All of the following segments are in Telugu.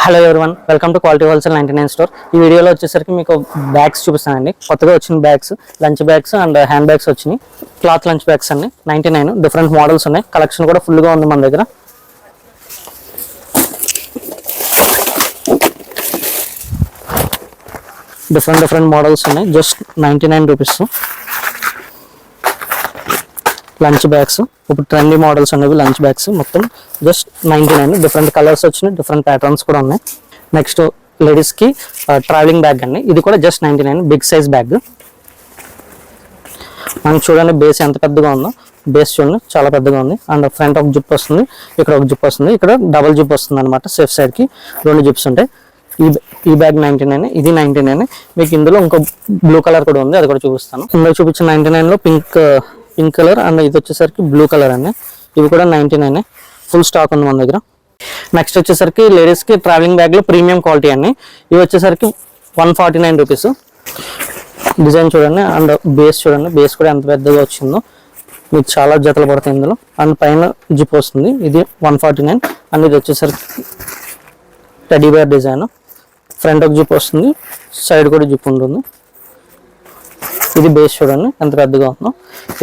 Hello everyone, welcome to quality wholesale 99 store. ఈ వీడియోలో వచ్చేసరికి మీకు బ్యాగ్స్ చూపిస్తానండి. కొత్తగా వచ్చిన bags, lunch bags and hand bags వచ్చినాయి. క్లాత్ లంచ్ బ్యాగ్స్ అన్ని 99. డిఫరెంట్ మోడల్స్ ఉన్నాయి. కలెక్షన్ కూడా ఫుల్గా ఉంది మన దగ్గర. డిఫరెంట్ మోడల్స్ ఉన్నాయి. Just 99 rupees lunch bags. ఇప్పుడు ట్రెండీ మోడల్స్ అనేవి లంచ్ బ్యాగ్స్ మొత్తం జస్ట్ 99. డిఫరెంట్ కలర్స్ వచ్చినాయి, డిఫరెంట్ ప్యాటర్న్స్ కూడా ఉన్నాయి. నెక్స్ట్ లేడీస్కి ట్రావెలింగ్ బ్యాగ్ అండి. ఇది కూడా జస్ట్ 99, బిగ్ సైజ్ బ్యాగ్. మనకి చూడండి బేస్ ఎంత పెద్దగా ఉందో. బేస్ చూడండి చాలా పెద్దగా ఉంది. అండ్ ఫ్రంట్ ఒక జిప్ వస్తుంది, ఇక్కడ ఒక జిప్ వస్తుంది, ఇక్కడ డబుల్ జిప్ వస్తుంది అనమాట. సేఫ్ సైడ్కి 2 జిప్స్ ఉంటాయి. ఈ బ్యాగ్ 99, ఇది 99. మీకు ఇందులో ఇంకో బ్లూ కలర్ కూడా ఉంది, అది కూడా చూపిస్తాను. ఇందులో చూపించిన 99లో పింక్ కలర్ అండ్ ఇది వచ్చేసరికి బ్లూ కలర్ అండి. ఇవి కూడా 99, ఫుల్ స్టాక్ ఉంది మన దగ్గర. నెక్స్ట్ వచ్చేసరికి లేడీస్కి ట్రావెలింగ్ బ్యాగ్లో ప్రీమియం క్వాలిటీ అండి. ఇవి వచ్చేసరికి 149 రూపీస్. డిజైన్ చూడండి అండ్ బేస్ చూడండి, బేస్ కూడా ఎంత పెద్దగా వచ్చిందో. మీకు చాలా జతలు పడతాయి ఇందులో. అండ్ పైన జిప్ వస్తుంది, ఇది 149. అండ్ ఇది వచ్చేసరికి టెడ్డీ బేర్ డిజైన్. ఫ్రంట్ ఒక జిప్ వస్తుంది, సైడ్ కూడా జిప్ ఉంటుంది. ఇది బేస్ చూడండి ఎంత పెద్దగా ఉందో.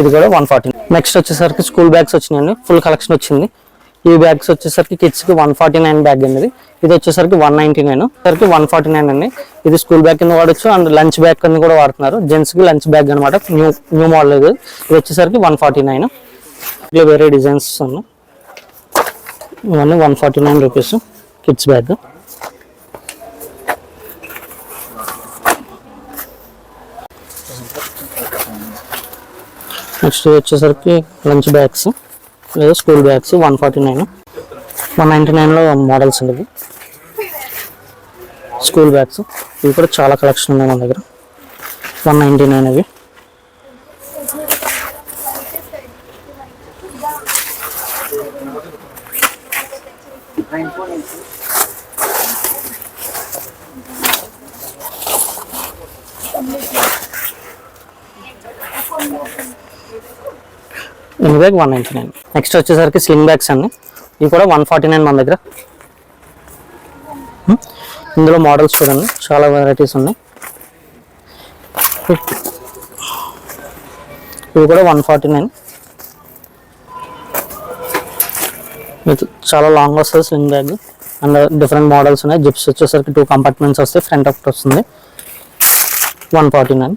ఇది కూడా 149. నెక్స్ట్ వచ్చేసరికి స్కూల్ బ్యాగ్స్ వచ్చినాయండి. ఫుల్ కలెక్షన్ వచ్చింది. ఈ బ్యాగ్స్ వచ్చేసరికి కిడ్స్కి 149 బ్యాగ్ అండి. ఇది వచ్చేసరికి 199, సరికి 149 అండి. ఇది స్కూల్ బ్యాగ్ కింద వాడచ్చు అండ్ లంచ్ బ్యాగ్ కింద కూడా వాడుతున్నారు. జెంట్స్కి లంచ్ బ్యాగ్ అనమాట. న్యూ మోడల్ ఇది. ఇది వచ్చేసరికి 149. ఇట్లా వేరే డిజైన్స్ ఉన్నాయి. ఇవన్నీ 149 రూపీస్ కిడ్స్ బ్యాగ్. నెక్స్ట్ వచ్చేసరికి లంచ్ బ్యాగ్స్ లేదా స్కూల్ బ్యాగ్స్ 149. 199లో మోడల్స్ ఉండేవి స్కూల్ బ్యాగ్స్. ఇవి కూడా చాలా కలెక్షన్ ఉన్నాయి మన దగ్గర. 199 అవి. ఈ బ్యాగ్ 199. నెక్స్ట్ వచ్చేసరికి స్లింగ్ బ్యాగ్స్ అన్ని. ఇవి కూడా 149 మన దగ్గర. ఇందులో మోడల్స్ చూడండి, చాలా వెరైటీస్ ఉన్నాయి. ఇవి కూడా 149. చాలా లాంగ్ వస్తుంది sling bag. And different models ఉన్నాయి. జిప్స్ వచ్చేసరికి 2 కంపార్ట్మెంట్స్ వస్తాయి, ఫ్రంట్ ఒకటి వస్తుంది. 149.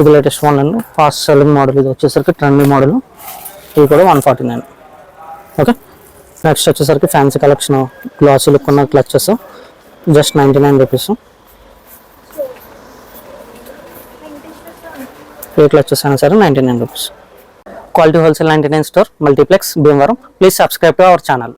ఇది లేటెస్ట్ మోడల్ అండి, ఫాస్ట్ సెల్లింగ్ మోడల్. ఇది వచ్చేసరికి ట్రెండీ మోడల్. ఇది కూడా 149. ఓకే. నెక్స్ట్ వచ్చేసరికి ఫ్యాన్సీ కలెక్షన్ గ్లాసీ లుక్ ఉన్న క్లచెస్ జస్ట్ 99 రూపీస్. ఏ క్లచెస్ అయినా సరే 99 rupees. Quality wholesale 99 store, multiplex, Bhimavaram. Please subscribe to our channel.